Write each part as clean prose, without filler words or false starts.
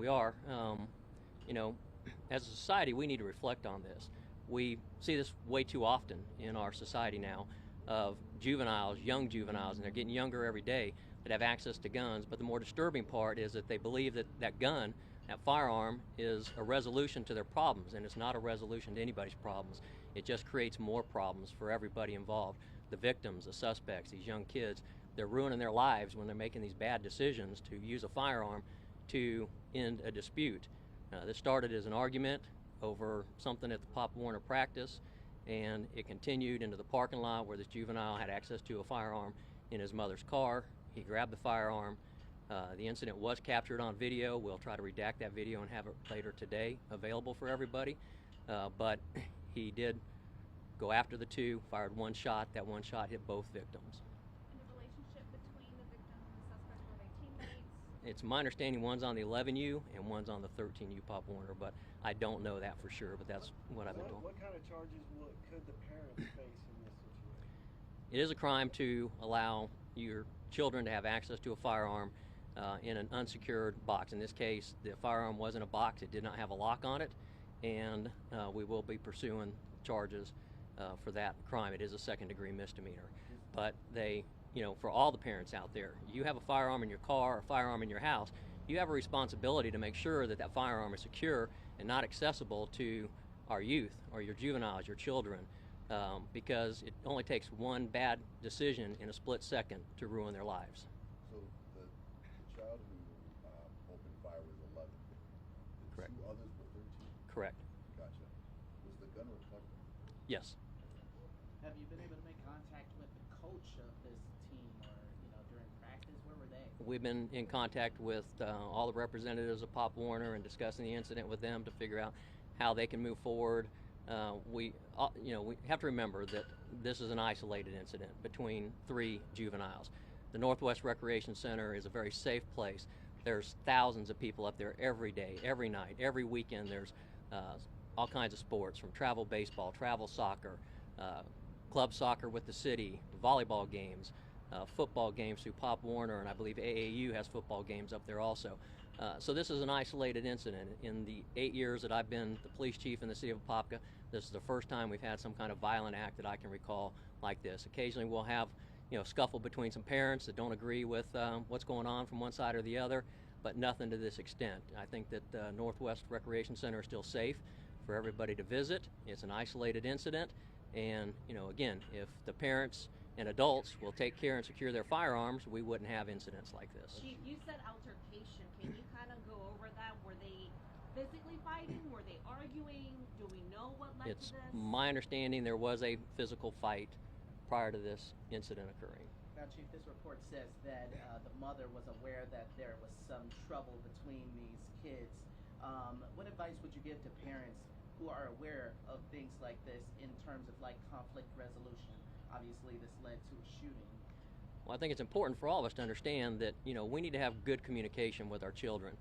we are. You know, as a society, we need to reflect on this. We see this way too often in our society now of juveniles, young juveniles, and they're getting younger every day, that have access to guns. But the more disturbing part is that they believe that that gun, that firearm, is a resolution to their problems, and it's not a resolution to anybody's problems. It just creates more problems for everybody involved. The victims, the suspects, these young kids, they're ruining their lives when they're making these bad decisions to use a firearm to end a dispute. This started as an argument over something at the Pop Warner practice, and it continued into the parking lot where this juvenile had access to a firearm in his mother's car. He grabbed the firearm. The incident was captured on video. We'll try to redact that video and have it later today available for everybody. But he did go after the two, fired one shot. That one shot hit both victims. And the relationship between the victim and the suspect, were they teammates? It's my understanding one's on the 11U and one's on the 13U Pop Warner, but I don't know that for sure, but that's what I've been told. What kind of charges could the parents face in this situation? It is a crime to allow your children to have access to a firearm in an unsecured box. In this case, the firearm was in a box. It did not have a lock on it, and we will be pursuing charges for that crime. It is a second-degree misdemeanor. But they, for all the parents out there, you have a firearm in your car or a firearm in your house, you have a responsibility to make sure that that firearm is secure and not accessible to our youth or your juveniles, your children, because it only takes one bad decision in a split second to ruin their lives. So the child who opened fire was 11. The Correct. two others were 13? Correct. Gotcha. Was the gun recovered? Yes. Have you been able to make contact with the coach of this team, or during practice? Where were they? We've been in contact with all the representatives of Pop Warner and discussing the incident with them to figure out how they can move forward. We have to remember that this is an isolated incident between three juveniles. The Northwest Recreation Center is a very safe place. There's thousands of people up there every day, every night, every weekend. There's all kinds of sports, from travel baseball, travel soccer, club soccer with the city, volleyball games, football games through Pop Warner, and I believe AAU has football games up there also. So this is an isolated incident. In the 8 years that I've been the police chief in the city of Apopka, this is the first time we've had some kind of violent act that I can recall like this. Occasionally we'll have scuffle between some parents that don't agree with what's going on from one side or the other, but nothing to this extent. I think that Northwest Recreation Center is still safe for everybody to visit. It's an isolated incident, and again, if the parents and adults will take care and secure their firearms, we wouldn't have incidents like this. Chief, you said altercation. Can you kind of go over that? Were they physically fighting? Were they arguing? Do we know what led It's to this? my understanding there was a physical fight prior to this incident occurring. Now, Chief, this report says that the mother was aware that there was some trouble between these kids. What advice would you give to parents who are aware of things like this in terms of conflict resolution? Obviously, this led to a shooting. Well, I think it's important for all of us to understand that we need to have good communication with our children.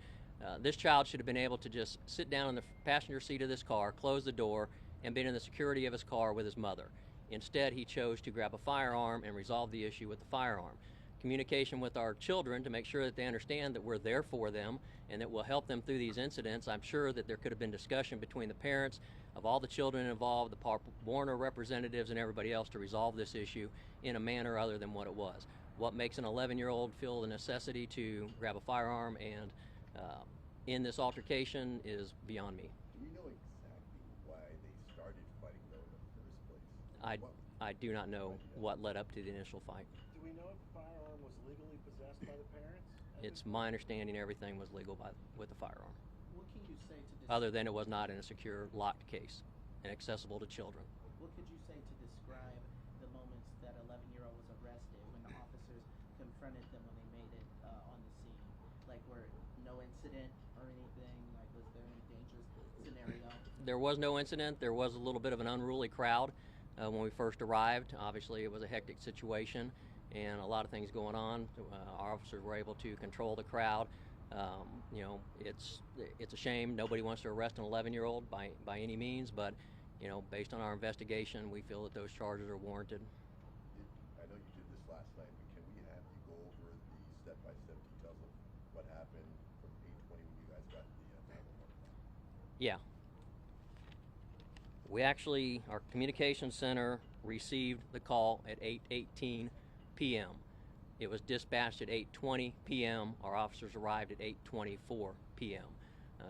This child should have been able to just sit down in the passenger seat of this car, close the door, and been in the security of his car with his mother. Instead, he chose to grab a firearm and resolve the issue with the firearm. Communication with our children to make sure that they understand that we're there for them and that we'll help them through these incidents. I'm sure that there could have been discussion between the parents of all the children involved, the Pop Warner representatives, and everybody else to resolve this issue in a manner other than what it was. What makes an 11-year-old feel the necessity to grab a firearm and end this altercation is beyond me. Do we know exactly why they started fighting though in the first place? I do not know what led up to the initial fight. Do we know if the firearm was legally possessed by the parents? It's my understanding everything was legal with the firearm, What can you say to other than it was not in a secure, locked case and accessible to children. What could you say to describe the moments that 11-year-old was arrested, when the officers confronted them when they made it on the scene? Were no incident or anything? Was there any dangerous scenario? There was no incident. There was a little bit of an unruly crowd when we first arrived. Obviously, it was a hectic situation and a lot of things going on. Our officers were able to control the crowd. It's a shame. Nobody wants to arrest an 11-year-old by any means, but based on our investigation, we feel that those charges are warranted. I know you did this last night, but can we have you go over the step-by-step details of what happened from 8:20 when you guys got Yeah. We actually, our communication center received the call at 8:18 p.m. It was dispatched at 8:20 p.m. Our officers arrived at 8:24 p.m.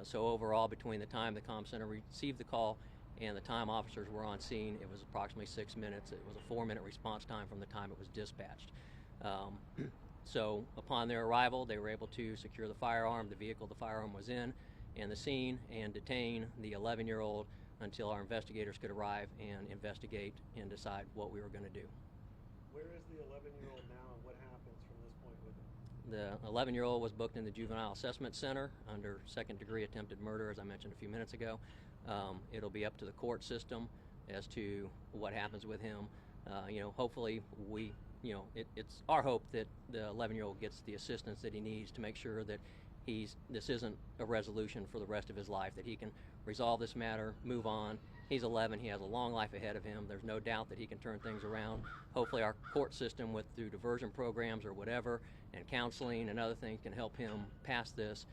So overall, between the time the comm center received the call and the time officers were on scene, it was approximately 6 minutes. It was a 4-minute response time from the time it was dispatched. So upon their arrival, they were able to secure the firearm, the vehicle the firearm was in, and the scene, and detain the 11-year-old until our investigators could arrive and investigate and decide what we were going to do. Where is the 11-year-old now, and what happens from this point with him? The 11-year-old was booked in the Juvenile Assessment Center under second-degree attempted murder, as I mentioned a few minutes ago. It'll be up to the court system as to what happens with him. Hopefully it's our hope that the 11-year-old gets the assistance that he needs to make sure that this isn't a resolution for the rest of his life, that he can resolve this matter, move on. He's 11, he has a long life ahead of him. There's no doubt that he can turn things around. Hopefully our court system, through diversion programs or whatever, and counseling and other things, can help him pass this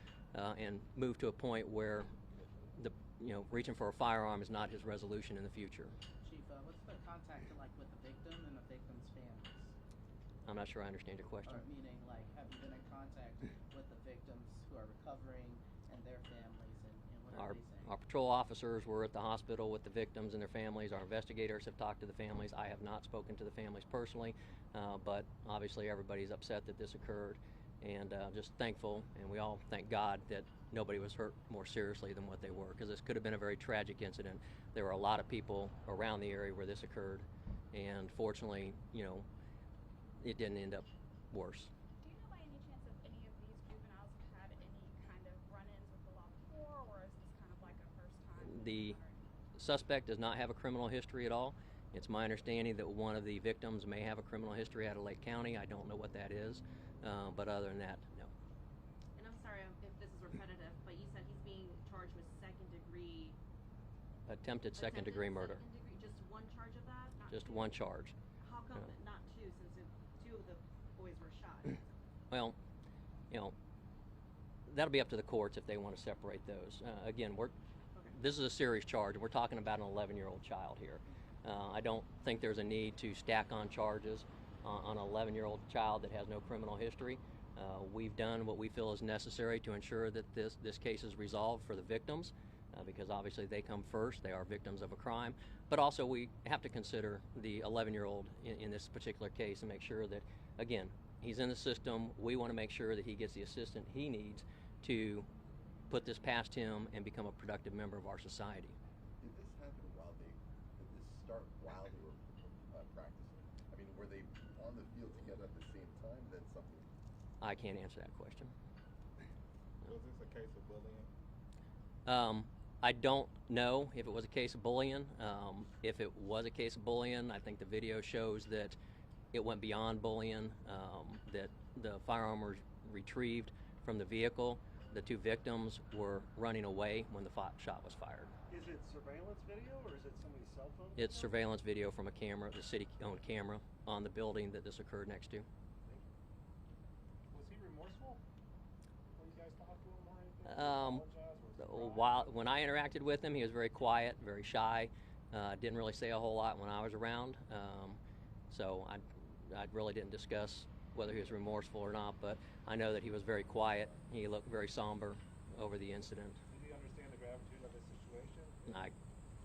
and move to a point where reaching for a firearm is not his resolution in the future. Chief, what's the contact like with the victim and the victim's families? I'm not sure I understand your question. Or meaning, like, have you been in contact with the victims who are recovering and their families, and what are they saying? Our patrol officers were at the hospital with the victims and their families. Our investigators have talked to the families. I have not spoken to the families personally, but obviously everybody's upset that this occurred, and just thankful, and we all thank God that nobody was hurt more seriously than what they were, because this could have been a very tragic incident. There were a lot of people around the area where this occurred, and fortunately, it didn't end up worse. Do you know by any chance if any of these juveniles have had any kind of run-ins with the law before, or is this kind of like a first time? The suspect does not have a criminal history at all. It's my understanding that one of the victims may have a criminal history out of Lake County. I don't know what that is, but other than that, no. And I'm sorry if this is repetitive, but you said he's being charged with second-degree... Attempted second-degree murder. Just one charge of that? Not Just two? one charge. How come not two, since two of the boys were shot? Well, that'll be up to the courts if they want to separate those. Again, this is a serious charge, and we're talking about an 11-year-old child here. I don't think there's a need to stack on charges on an 11-year-old child that has no criminal history. We've done what we feel is necessary to ensure that this case is resolved for the victims, because obviously they come first. They are victims of a crime. But also we have to consider the 11-year-old in this particular case and make sure that, again, he's in the system. We want to make sure that he gets the assistance he needs to put this past him and become a productive member of our society. Did this start while they were practicing? I mean, were they on the field together at the same time, then something? I can't answer that question. Was this a case of bullying? I don't know if it was a case of bullying. If it was a case of bullying, I think the video shows that it went beyond bullying, that the firearm was retrieved from the vehicle. The two victims were running away when the shot was fired. Is it surveillance video, or is it somebody's cell phone? It's surveillance video from a camera, the city-owned camera, on the building that this occurred next to. Was he remorseful when you guys talked to him or anything? When I interacted with him, he was very quiet, very shy. Didn't really say a whole lot when I was around. So I really didn't discuss whether he was remorseful or not, but I know that he was very quiet. He looked very somber over the incident. Did he understand the gravity of the situation? I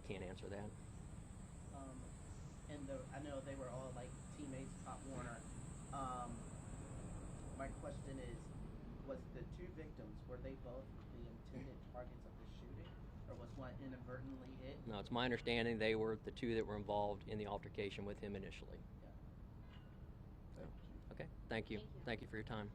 can't answer that. I know they were all like teammates, Pop Warner. My question is, was the two victims, were they both the intended targets of the shooting, or was one inadvertently hit? No, it's my understanding they were the two that were involved in the altercation with him initially. Yeah. Okay, thank you. Thank you. Thank you for your time.